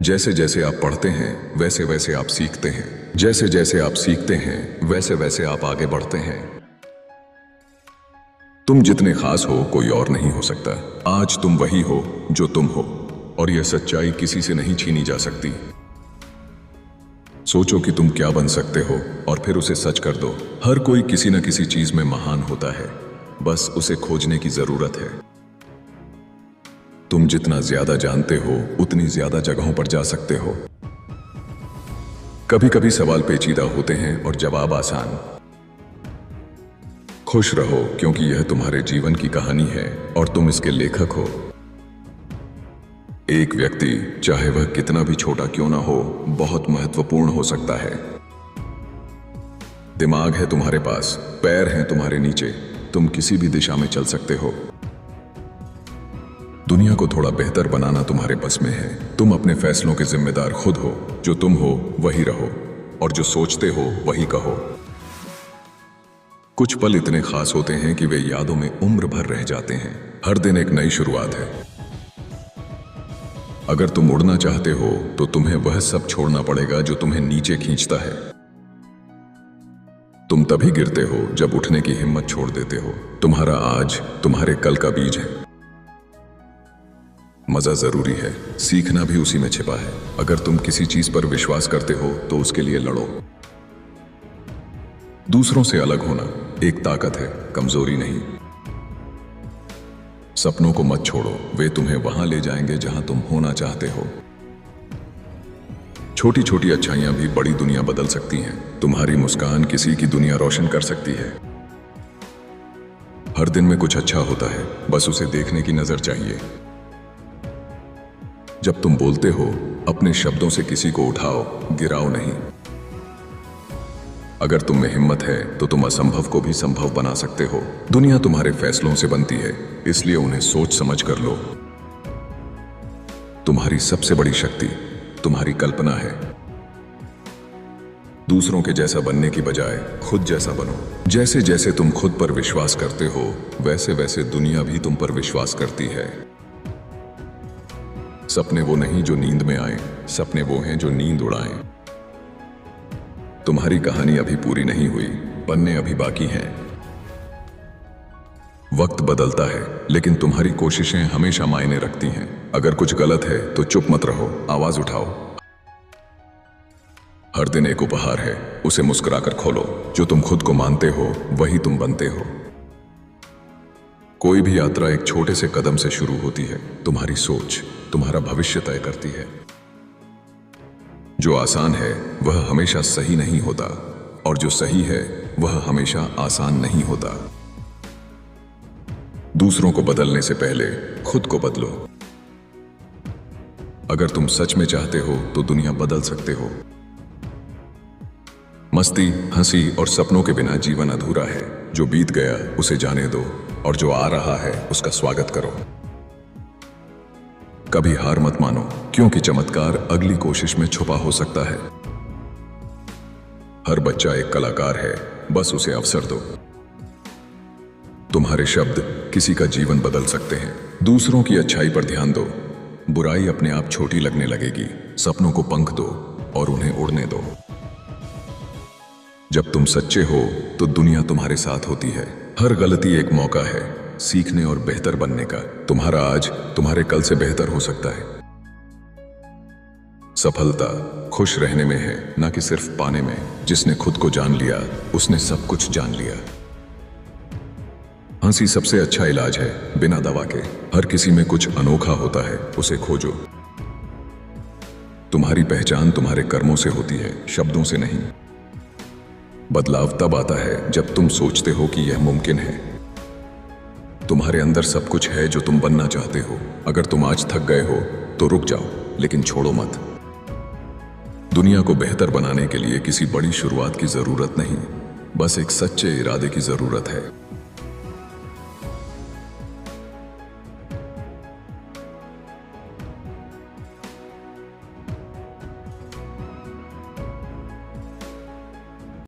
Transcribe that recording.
जैसे जैसे आप पढ़ते हैं वैसे वैसे आप सीखते हैं। जैसे जैसे आप सीखते हैं वैसे वैसे आप आगे बढ़ते हैं। तुम जितने खास हो कोई और नहीं हो सकता। आज तुम वही हो जो तुम हो, और यह सच्चाई किसी से नहीं छीनी जा सकती। सोचो कि तुम क्या बन सकते हो और फिर उसे सच कर दो। हर कोई किसी न किसी चीज में महान होता है, बस उसे खोजने की जरूरत है। तुम जितना ज्यादा जानते हो उतनी ज्यादा जगहों पर जा सकते हो। कभी कभी सवाल पेचीदा होते हैं और जवाब आसान। खुश रहो क्योंकि यह तुम्हारे जीवन की कहानी है और तुम इसके लेखक हो। एक व्यक्ति, चाहे वह कितना भी छोटा क्यों ना हो, बहुत महत्वपूर्ण हो सकता है। दिमाग है तुम्हारे पास, पैर हैं तुम्हारे नीचे, तुम किसी भी दिशा में चल सकते हो। दुनिया को थोड़ा बेहतर बनाना तुम्हारे बस में है। तुम अपने फैसलों के जिम्मेदार खुद हो। जो तुम हो वही रहो, और जो सोचते हो वही कहो। कुछ पल इतने खास होते हैं कि वे यादों में उम्र भर रह जाते हैं। हर दिन एक नई शुरुआत है। अगर तुम उड़ना चाहते हो तो तुम्हें वह सब छोड़ना पड़ेगा जो तुम्हें नीचे खींचता है। तुम तभी गिरते हो जब उठने की हिम्मत छोड़ देते हो। तुम्हारा आज तुम्हारे कल का बीज है। मजा जरूरी है, सीखना भी उसी में छिपा है। अगर तुम किसी चीज पर विश्वास करते हो तो उसके लिए लड़ो। दूसरों से अलग होना एक ताकत है, कमजोरी नहीं। सपनों को मत छोड़ो, वे तुम्हें वहां ले जाएंगे जहां तुम होना चाहते हो। छोटी छोटी अच्छाइयां भी बड़ी दुनिया बदल सकती हैं। तुम्हारी मुस्कान किसी की दुनिया रोशन कर सकती है। हर दिन में कुछ अच्छा होता है, बस उसे देखने की नजर चाहिए। जब तुम बोलते हो अपने शब्दों से किसी को उठाओ, गिराओ नहीं। अगर तुम में हिम्मत है तो तुम असंभव को भी संभव बना सकते हो। दुनिया तुम्हारे फैसलों से बनती है, इसलिए उन्हें सोच समझ कर लो। तुम्हारी सबसे बड़ी शक्ति तुम्हारी कल्पना है। दूसरों के जैसा बनने की बजाय खुद जैसा बनो। जैसे जैसे तुम खुद पर विश्वास करते हो वैसे वैसे दुनिया भी तुम पर विश्वास करती है। सपने वो नहीं जो नींद में आए, सपने वो हैं जो नींद उड़ाएं। तुम्हारी कहानी अभी पूरी नहीं हुई, पन्ने अभी बाकी हैं। वक्त बदलता है लेकिन तुम्हारी कोशिशें हमेशा मायने रखती हैं। अगर कुछ गलत है तो चुप मत रहो, आवाज उठाओ। हर दिन एक उपहार है, उसे मुस्कुराकर खोलो। जो तुम खुद को मानते हो वही तुम बनते हो। कोई भी यात्रा एक छोटे से कदम से शुरू होती है। तुम्हारी सोच तुम्हारा भविष्य तय करती है। जो आसान है वह हमेशा सही नहीं होता, और जो सही है वह हमेशा आसान नहीं होता। दूसरों को बदलने से पहले खुद को बदलो। अगर तुम सच में चाहते हो तो दुनिया बदल सकते हो। मस्ती, हंसी और सपनों के बिना जीवन अधूरा है। जो बीत गया उसे जाने दो, और जो आ रहा है उसका स्वागत करो। कभी हार मत मानो, क्योंकि चमत्कार अगली कोशिश में छुपा हो सकता है। हर बच्चा एक कलाकार है, बस उसे अवसर दो। तुम्हारे शब्द किसी का जीवन बदल सकते हैं। दूसरों की अच्छाई पर ध्यान दो, बुराई अपने आप छोटी लगने लगेगी। सपनों को पंख दो और उन्हें उड़ने दो। जब तुम सच्चे हो तो दुनिया तुम्हारे साथ होती है। हर गलती एक मौका है सीखने और बेहतर बनने का। तुम्हारा आज तुम्हारे कल से बेहतर हो सकता है। सफलता खुश रहने में है, ना कि सिर्फ पाने में। जिसने खुद को जान लिया उसने सब कुछ जान लिया। हंसी सबसे अच्छा इलाज है, बिना दवा के। हर किसी में कुछ अनोखा होता है, उसे खोजो। तुम्हारी पहचान तुम्हारे कर्मों से होती है, शब्दों से नहीं। बदलाव तब आता है जब तुम सोचते हो कि यह मुमकिन है। तुम्हारे अंदर सब कुछ है जो तुम बनना चाहते हो। अगर तुम आज थक गए हो तो रुक जाओ, लेकिन छोड़ो मत। दुनिया को बेहतर बनाने के लिए किसी बड़ी शुरुआत की जरूरत नहीं, बस एक सच्चे इरादे की जरूरत है।